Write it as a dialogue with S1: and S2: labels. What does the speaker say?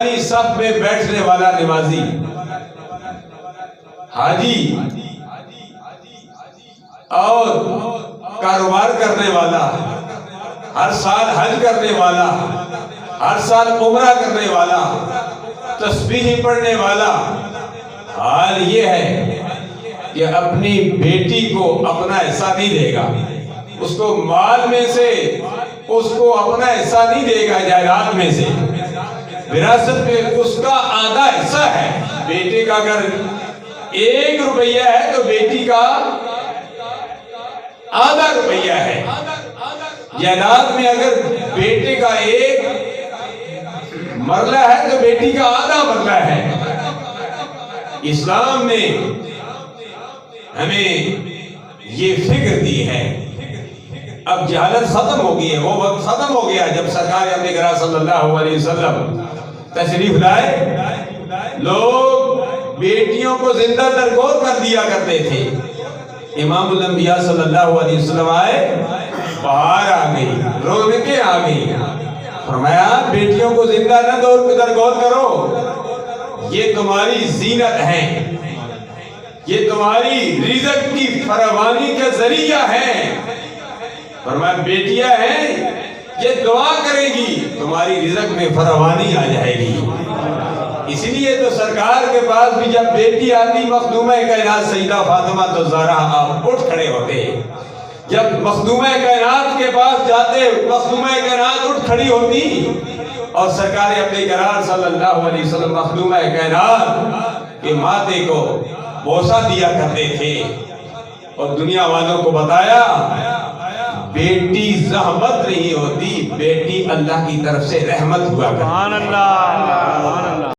S1: صف میں بیٹھنے والا نمازی، حاجی اور کاروبار کرنے والا، ہر سال حج کرنے والا، ہر سال عمرہ کرنے والا، تسبیح پڑھنے والا، حال یہ ہے کہ اپنی بیٹی کو اپنا حصہ نہیں دے گا، اس کو مال میں سے اس کو اپنا حصہ نہیں دے گا، جائیداد میں سے وراثت میں اس کا آدھا حصہ ہے۔ بیٹے کا اگر 1 روپیہ ہے تو بیٹی کا آدھا روپیہ ہے۔ جائیداد میں اگر بیٹے کا 1 مرلہ ہے تو بیٹی کا آدھا مرلہ ہے۔ اسلام نے ہمیں یہ فکر دی ہے۔ اب جہالت ختم ہو گئی ہے، وہ وقت ختم ہو گیا جب سرکار امبیا صلی اللہ علیہ وسلم تشریف لائے، لوگ بیٹیوں کو زندہ درگور کر دیا کرتے تھے۔ امام الانبیاء صلی اللہ علیہ وسلم آئے، بہار آ گئی، رونقیں آ گئی، فرمایا بیٹیوں کو زندہ نہ درگور کرو، یہ تمہاری زینت ہے، یہ تمہاری رزق کی فراوانی کا ذریعہ ہے۔ فرمایا بیٹیاں ہیں، یہ دعا کرے گی تمہاری رزق میں فراوانی آ جائے گی۔ اس لیے تو سرکار کے پاس بھی جب بیٹی آتی مخدومہ کائنات سیدہ فاطمہ تو زہرا آپ اٹھ کھڑے ہوتے، جب مخدومہ کائنات کے پاس جاتے مخدومہ کائنات اٹھ کھڑی ہوتی، اور سرکار امبیا صلی اللہ علیہ وسلم مخدومہ کائنات کے ماتھے کو بوسہ دیا کرتے تھے، اور دنیا والوں کو بتایا بیٹی زحمت نہیں ہوتی، بیٹی اللہ کی طرف سے رحمت ہوا کرتی ہے۔